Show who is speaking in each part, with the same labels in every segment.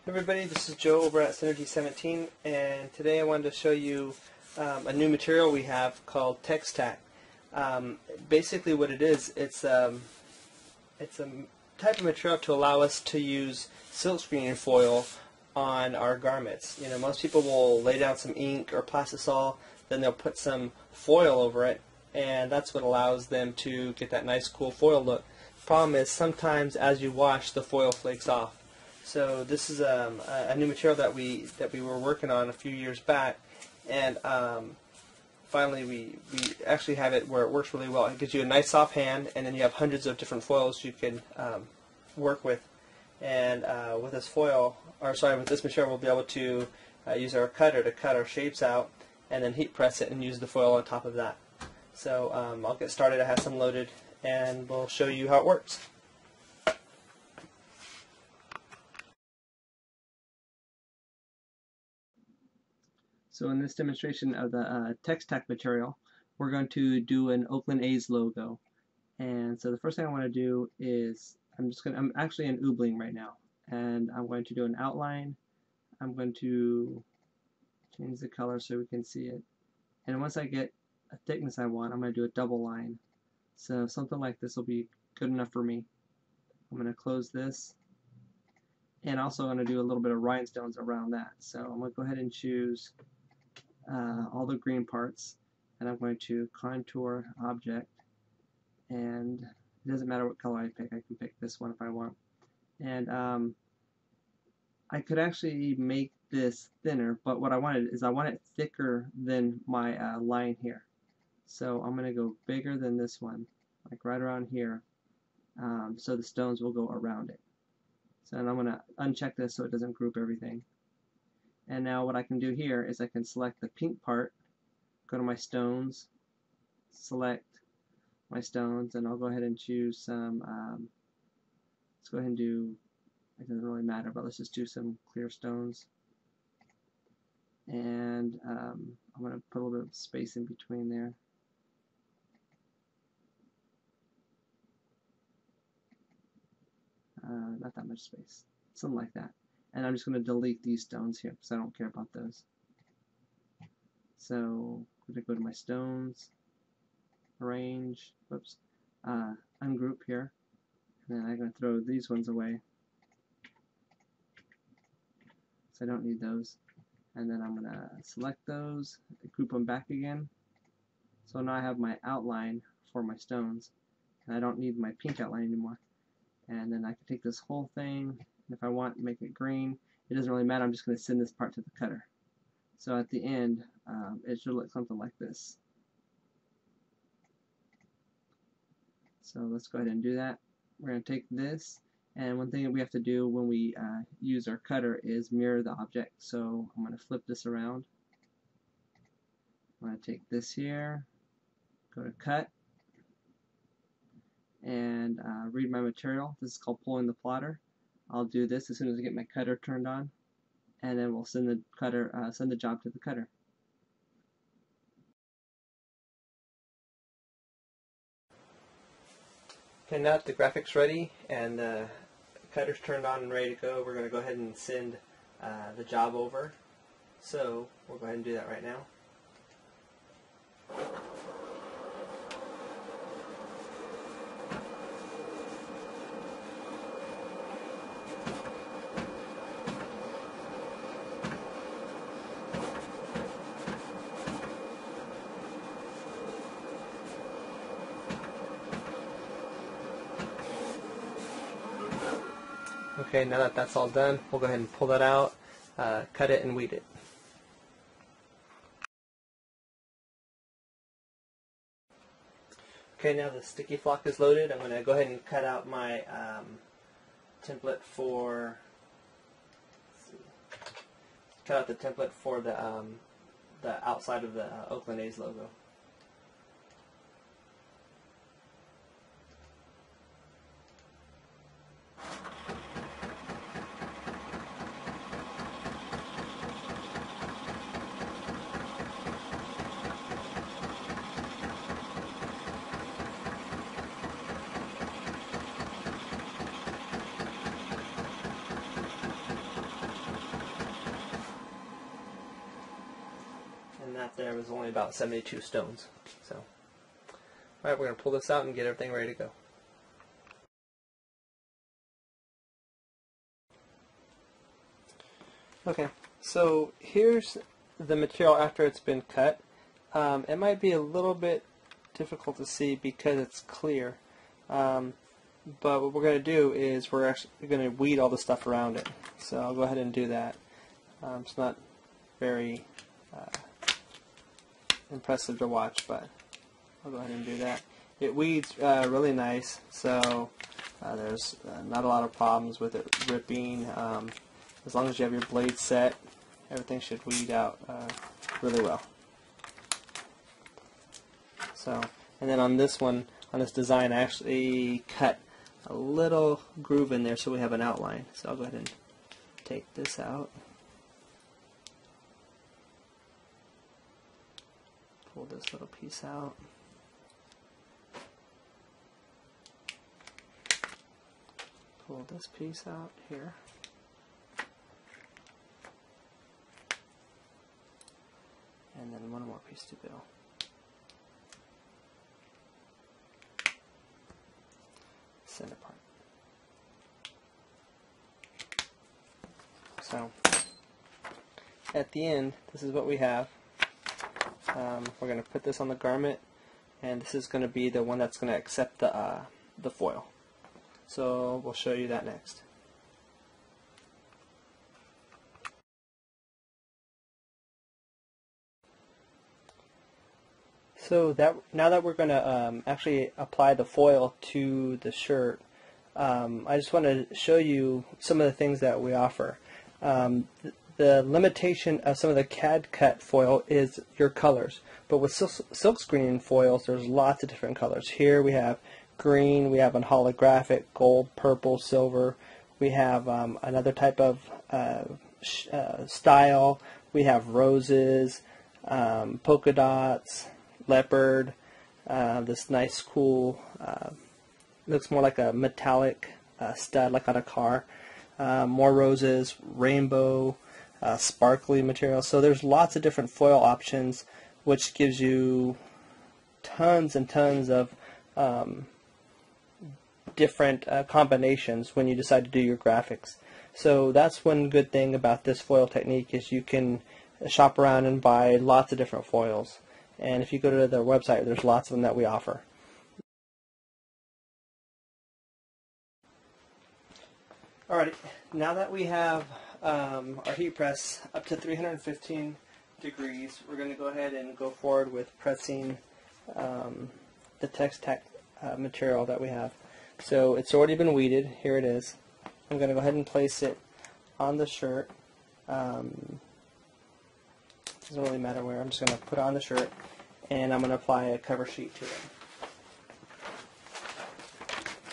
Speaker 1: Everybody, this is Joe over at S17, and today I wanted to show you a new material we have called TexTack. Basically what it is, it's a type of material to allow us to use silkscreening foil on our garments. You know, most people will lay down some ink or plastisol, then they'll put some foil over it, and that's what allows them to get that nice cool foil look. The problem is sometimes as you wash, the foil flakes off. So this is a new material that we were working on a few years back, and finally we actually have it where it works really well. It gives you a nice soft hand, and then you have hundreds of different foils you can work with. And with this with this material, we'll be able to use our cutter to cut our shapes out, and then heat press it and use the foil on top of that. So I'll get started. I have some loaded, and we'll show you how it works. So in this demonstration of the TexTack material, we're going to do an Oakland A's logo. And so the first thing I want to do is, I'm actually in oobling right now, and I'm going to do an outline. I'm going to change the color so we can see it. And once I get a thickness I want, I'm going to do a double line. So something like this will be good enough for me. I'm going to close this, and also I'm going to do a little bit of rhinestones around that. So I'm going to go ahead and choose all the green parts, and I'm going to contour object, and it doesn't matter what color I pick. I can pick this one if I want. And I could actually make this thinner, but what I wanted is I want it thicker than my line here. So I'm going to go bigger than this one, like right around here, so the stones will go around it. So and I'm going to uncheck this so it doesn't group everything. And now what I can do here is I can select the pink part, go to my stones, select my stones, and I'll go ahead and choose some, let's go ahead and do, it doesn't really matter, but let's just do some clear stones. And I'm going to put a little bit of space in between there. Not that much space, something like that. And I'm just going to delete these stones here because I don't care about those. So I'm going to go to my stones, arrange, whoops, ungroup here, and then I'm going to throw these ones away so I don't need those. And then I'm going to select those, group them back again. So now I have my outline for my stones, and I don't need my pink outline anymore. And then I can take this whole thing, and if I want to make it green, it doesn't really matter. I'm just going to send this part to the cutter. So at the end, it should look something like this. So let's go ahead and do that. We're going to take this, and one thing that we have to do when we use our cutter is mirror the object. So I'm going to flip this around. I'm going to take this here, go to cut, and read my material. This is called pulling the plotter. I'll do this as soon as I get my cutter turned on, and then we'll send the cutter, send the job to the cutter. Okay, now that the graphic's ready and the cutter's turned on and ready to go, we're going to go ahead and send the job over. So we'll go ahead and do that right now. Okay, now that that's all done, we'll go ahead and pull that out, cut it, and weed it. Okay, now the sticky flock is loaded. I'm going to go ahead and cut out my template for, cut out the template for the outside of the Oakland A's logo. only about 72 stones. So, alright, we're going to pull this out and get everything ready to go. Okay, so here's the material after it's been cut. It might be a little bit difficult to see because it's clear, but what we're going to do is we're actually going to weed all the stuff around it. So I'll go ahead and do that. It's not very impressive to watch, but I'll go ahead and do that. It weeds really nice, so there's not a lot of problems with it ripping. As long as you have your blade set, everything should weed out really well. So, and then on this one, on this design, I actually cut a little groove in there so we have an outline. So I'll go ahead and take this out. Pull this little piece out. Pull this piece out here. And then one more piece to go. Center part. So, at the end, this is what we have. We're going to put this on the garment, and this is going to be the one that's going to accept the foil. So, we'll show you that next. So now that we're going to actually apply the foil to the shirt, I just want to show you some of the things that we offer. The limitation of some of the CAD-Cut foil is your colors, but with silkscreening foils, there's lots of different colors. Here we have green, we have an holographic, gold, purple, silver. We have another type of style. We have roses, polka dots, leopard, this nice cool, looks more like a metallic stud like on a car, more roses, rainbow, sparkly material. So there's lots of different foil options, which gives you tons and tons of different combinations when you decide to do your graphics. So that's one good thing about this foil technique is you can shop around and buy lots of different foils. And if you go to their website, there's lots of them that we offer. Alrighty, now that we have our heat press up to 315 degrees, we're going to go ahead and go forward with pressing the TexTack material that we have. So it's already been weeded. Here it is. I'm going to go ahead and place it on the shirt. Doesn't really matter where. I'm just going to put it on the shirt, and I'm going to apply a cover sheet to it.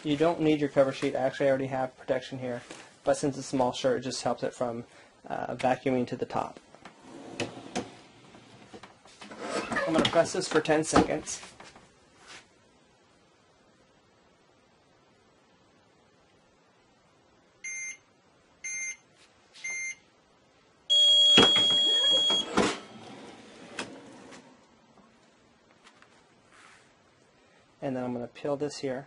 Speaker 1: You don't need your cover sheet. Actually, I already have protection here, but since it's a small shirt, it just helps it from vacuuming to the top. I'm going to press this for 10 seconds. And then I'm going to peel this here.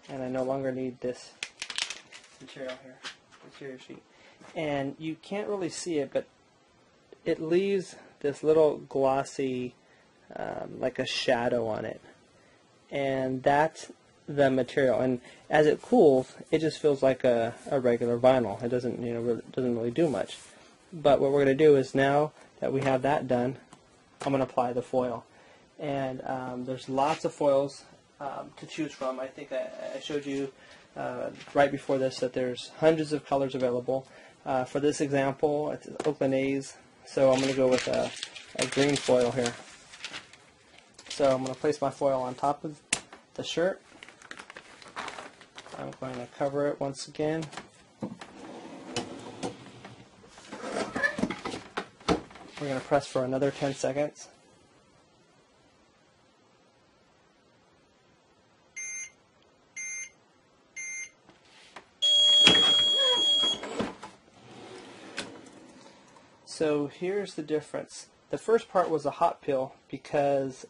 Speaker 1: And I no longer need this material here, interior sheet. And you can't really see it, but it leaves this little glossy, like a shadow on it. And that's the material. And as it cools, it just feels like a regular vinyl. It doesn't, doesn't really do much. But what we're going to do is now that we have that done, I'm going to apply the foil. And there's lots of foils to choose from. I think I showed you right before this that there's hundreds of colors available. For this example, it's Oakland A's, so I'm going to go with a green foil here. So I'm going to place my foil on top of the shirt. I'm going to cover it once again. We're going to press for another 10 seconds. So here's the difference. The first part was a hot peel because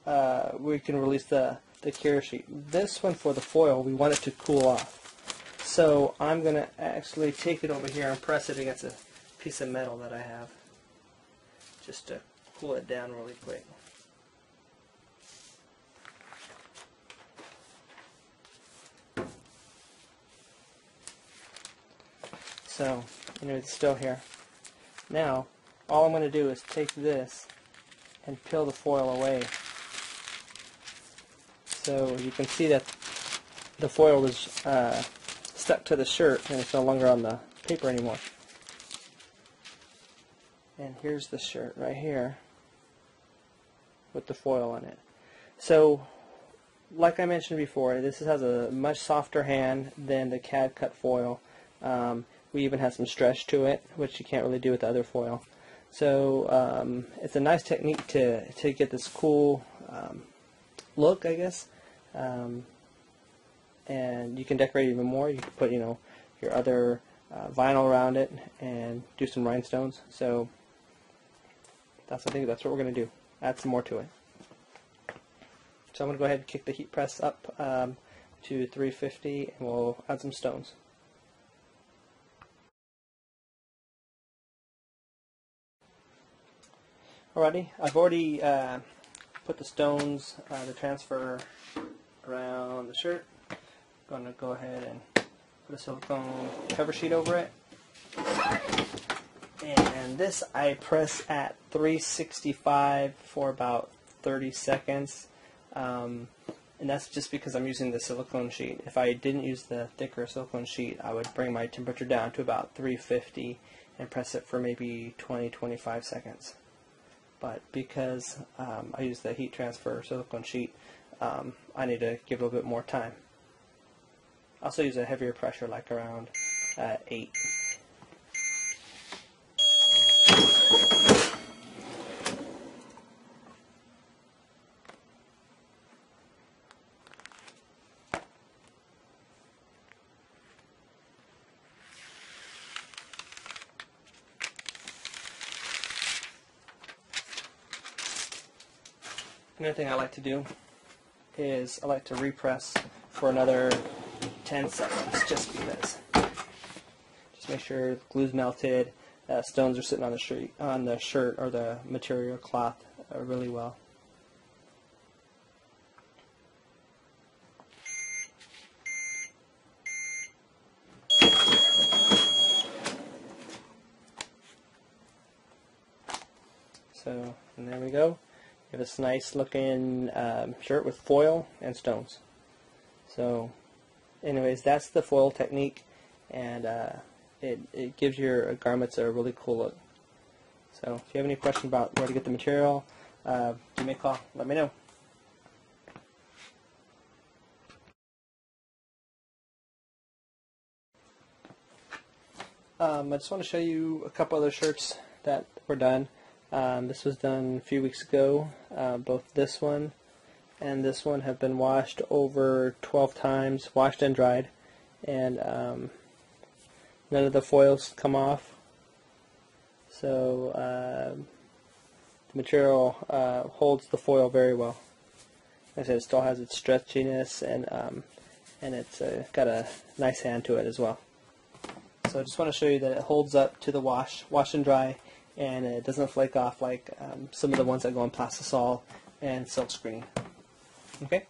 Speaker 1: we can release the cure sheet. This one for the foil, we want it to cool off. So I'm going to actually take it over here and press it against a piece of metal that I have just to cool it down really quick. So, it's still here. Now, all I'm going to do is take this and peel the foil away. So you can see that the foil was stuck to the shirt and it's no longer on the paper anymore. And here's the shirt right here with the foil on it. So, like I mentioned before, this has a much softer hand than the CAD-Cut foil. We even have some stretch to it, which you can't really do with the other foil. So it's a nice technique to get this cool look, I guess. And you can decorate even more. You can put, your other vinyl around it and do some rhinestones. So I think that's what we're going to do. Add some more to it. So I'm going to go ahead and kick the heat press up to 350, and we'll add some stones. Alrighty, I've already put the stones, the transfer around the shirt. I'm going to go ahead and put a silicone cover sheet over it. And this I press at 365 for about 30 seconds. And that's just because I'm using the silicone sheet. If I didn't use the thicker silicone sheet, I would bring my temperature down to about 350 and press it for maybe 20-25 seconds. But because I use the heat transfer silicone sheet, I need to give a little bit more time. I also use a heavier pressure, like around 8. Another thing I like to do is I like to repress for another 10 seconds, just because. Just make sure the glue's melted, stones are sitting on the shirt or the material cloth really well. So, and there we go. We have this nice looking shirt with foil and stones. So anyways, that's the foil technique, and it gives your garments a really cool look. So if you have any questions about where to get the material, give me a call, let me know. I just want to show you a couple other shirts that were done. This was done a few weeks ago. Both this one and this one have been washed over 12 times, washed and dried, and none of the foils come off. So the material holds the foil very well. Like I said, it still has its stretchiness, and it's got a nice hand to it as well. So I just want to show you that it holds up to the wash and dry, and it doesn't flake off like some of the ones that go on plastisol and silkscreening. Okay?